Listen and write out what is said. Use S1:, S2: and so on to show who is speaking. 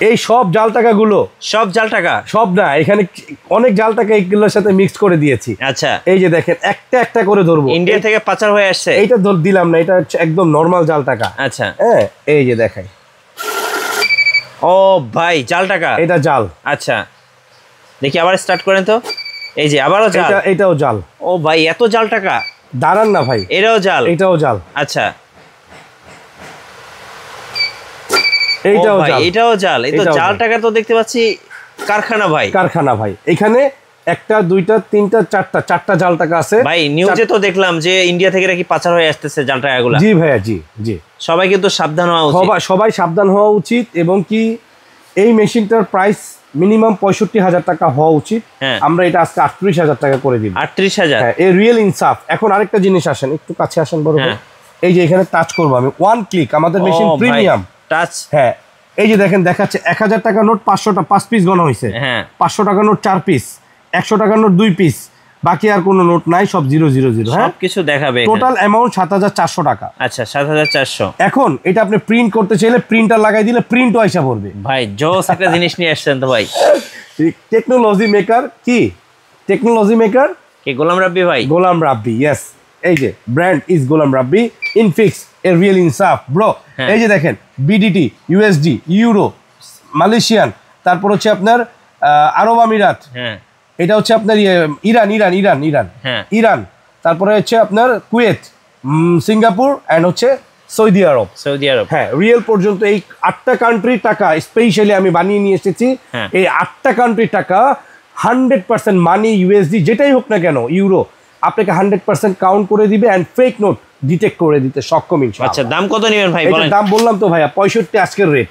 S1: এই সব জাল টাকাগুলো
S2: সব জাল টাকা
S1: সব না, এখানে অনেক জাল টাকা এইগুলোর সাথে মিক্স করে দিয়েছি।
S2: আচ্ছা,
S1: এই যে দেখেন একটা একটা করে ধরবো।
S2: ইন্ডিয়া থেকে পাচার হয়ে আসছে।
S1: এইটা দিলাম না, এটা হচ্ছে একদম নরমাল জাল টাকা।
S2: আচ্ছা,
S1: হ্যাঁ, এই যে দেখাই।
S2: ও ভাই, জাল টাকা,
S1: এটা জাল।
S2: আচ্ছা, দেখি আবার স্টার্ট করেন তো। এই যে আবারও জাল,
S1: এটাও জাল।
S2: ও ভাই, এত জাল টাকা।
S1: দাঁড়ান না ভাই,
S2: এটাও জাল,
S1: এটাও জাল।
S2: আচ্ছা,
S1: এইটাও
S2: ভাই
S1: জাল,
S2: এটাও জাল। এই তো জাল টাকা তো দেখতে পাচ্ছি কারখানা ভাই,
S1: কারখানা ভাই। এখানে একটা দুইটা তিনটা চারটা জাল টাকা আছে
S2: ভাই। নিউজে তো দেখলাম যে ইন্ডিয়া থেকে নাকি পাচার হয়ে আসতেছে জাল টাকাগুলো।
S1: জি ভাইয়া, জি জি।
S2: সবাই কিন্তু সাবধান হওয়া উচিত,
S1: সবাই সাবধান হওয়া উচিত। এবং কি এই মেশিনটার প্রাইস মিনিমাম 65,000 টাকা হওয়া উচিত। আমরা এটা আজকে 38,000 টাকা করে দিব।
S2: 38,000?
S1: হ্যাঁ, এই রিয়েল ইনসাফ। এখন আরেকটা জিনিস, আসেন একটু কাছে আসেন বড় ভাই। এই যে এখানে টাচ করবো আমি, ওয়ান ক্লিক। আমাদের মেশিন প্রিমিয়াম
S2: টাচ।
S1: হ্যাঁ, এই যে দেখেন দেখাচ্ছে 1000 টাকা নোট 500টা 5 পিস গণা হয়েছে। 500 টাকা নোট 4 পিস, 100 টাকা নোট 2 পিস, বাকি আর কোনো নোট নাই, সব 000। হ্যাঁ,
S2: সবকিছু দেখাবে।
S1: টোটাল অ্যামাউন্ট 7,400 টাকা।
S2: আচ্ছা, 7,400।
S1: এখন এটা আপনি প্রিন্ট করতে চাইলে প্রিন্টার লাগাই দিলে প্রিন্টও আইসা পড়বে।
S2: ভাই জোস একটা জিনিস নিয়ে আসছেন তো ভাই।
S1: টেকনোলজি মেকার কি? টেকনোলজি মেকার
S2: কি গোলাম রাব্বি ভাই?
S1: গোলাম রাব্বি, ইয়েস। এই যে brand is Golam Rabbi, Infinix a real ইনসাফ ব্রো। এই যে দেখেন বিডিটি, ইউএসডি, ইউরো, মালয়েশিয়ান, তারপর হচ্ছে আপনার আরব আমিরাত, এটা হচ্ছে আপনার ইরান, তারপরে হচ্ছে আপনার কুয়েত, সিঙ্গাপুর অ্যান্ড হচ্ছে সৌদি আরব। হ্যাঁ, রিয়েল পর্যন্ত এই 8টা কান্ট্রির টাকা স্পেশালি আমি বানিয়ে নিয়ে এসেছি। এই 8টা কান্ট্রির টাকা 100% মানি, ইউএসডি যেটাই হোক না কেন, ইউরো, আপনাকে 100% কাউন্ট করে দিবে অ্যান্ড ফেক নোট ডিটেক্ট করে দিতে সক্ষম ইনশাআল্লাহ।
S2: আচ্ছা, দাম কত নেবেন ভাই বলেন?
S1: দাম বললাম তো ভাইয়া, 65 আজকের রেট।